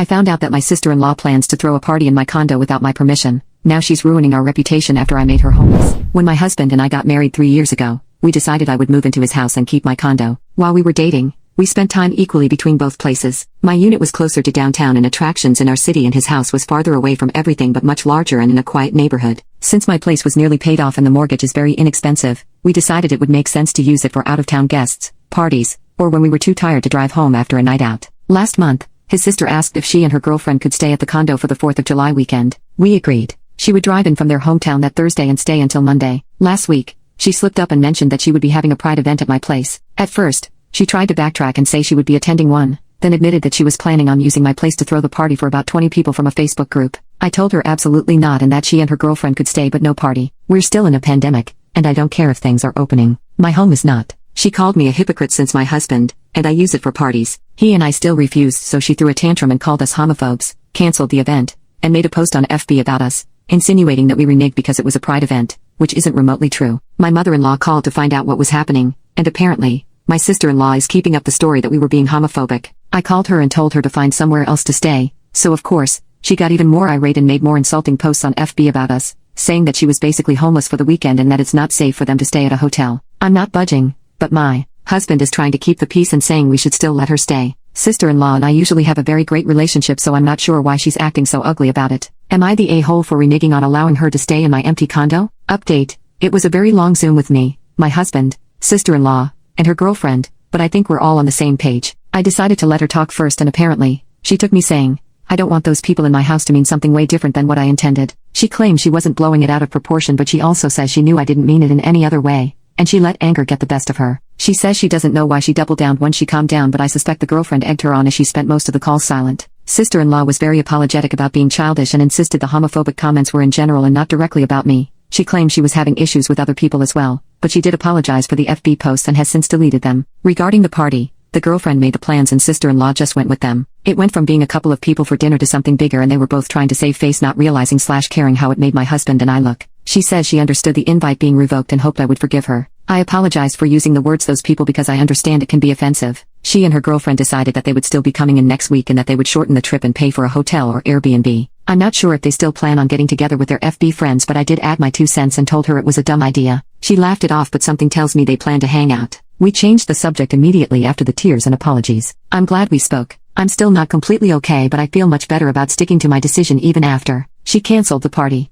I found out that my sister-in-law plans to throw a party in my condo without my permission. Now she's ruining our reputation after I made her homeless. When my husband and I got married 3 years ago, we decided I would move into his house and keep my condo. While we were dating, we spent time equally between both places. My unit was closer to downtown and attractions in our city, and his house was farther away from everything but much larger and in a quiet neighborhood. Since my place was nearly paid off and the mortgage is very inexpensive, we decided it would make sense to use it for out-of-town guests, parties, or when we were too tired to drive home after a night out. Last month, his sister asked if she and her girlfriend could stay at the condo for the 4th of July weekend. We agreed. She would drive in from their hometown that Thursday and stay until Monday. Last week, she slipped up and mentioned that she would be having a pride event at my place. At first, she tried to backtrack and say she would be attending one, then admitted that she was planning on using my place to throw the party for about 20 people from a Facebook group. I told her absolutely not and that she and her girlfriend could stay but no party. We're still in a pandemic, and I don't care if things are opening. My home is not. She called me a hypocrite since my husband, and I use it for parties. He and I still refused, so she threw a tantrum and called us homophobes, canceled the event, and made a post on FB about us, insinuating that we reneged because it was a pride event, which isn't remotely true. My mother-in-law called to find out what was happening, and apparently, my sister-in-law is keeping up the story that we were being homophobic. I called her and told her to find somewhere else to stay, so of course, she got even more irate and made more insulting posts on FB about us, saying that she was basically homeless for the weekend and that it's not safe for them to stay at a hotel. I'm not budging, but my husband is trying to keep the peace and saying we should still let her stay. Sister-in-law and I usually have a very great relationship, so I'm not sure why she's acting so ugly about it. Am I the a-hole for reneging on allowing her to stay in my empty condo? Update. It was a very long Zoom with me, my husband, sister-in-law, and her girlfriend, but I think we're all on the same page. I decided to let her talk first and apparently, she took me saying, I don't want those people in my house to mean something way different than what I intended. She claimed she wasn't blowing it out of proportion, but she also says she knew I didn't mean it in any other way, and she let anger get the best of her. She says she doesn't know why she doubled down when she calmed down, but I suspect the girlfriend egged her on as she spent most of the call silent. Sister-in-law was very apologetic about being childish and insisted the homophobic comments were in general and not directly about me. She claimed she was having issues with other people as well, but she did apologize for the FB posts and has since deleted them. Regarding the party, the girlfriend made the plans and sister-in-law just went with them. It went from being a couple of people for dinner to something bigger, and they were both trying to save face, not realizing / caring how it made my husband and I look. She says she understood the invite being revoked and hoped I would forgive her. I apologized for using the words those people because I understand it can be offensive. She and her girlfriend decided that they would still be coming in next week and that they would shorten the trip and pay for a hotel or Airbnb. I'm not sure if they still plan on getting together with their FB friends, but I did add my 2 cents and told her it was a dumb idea. She laughed it off, but something tells me they plan to hang out. We changed the subject immediately after the tears and apologies. I'm glad we spoke. I'm still not completely okay, but I feel much better about sticking to my decision even after. She canceled the party.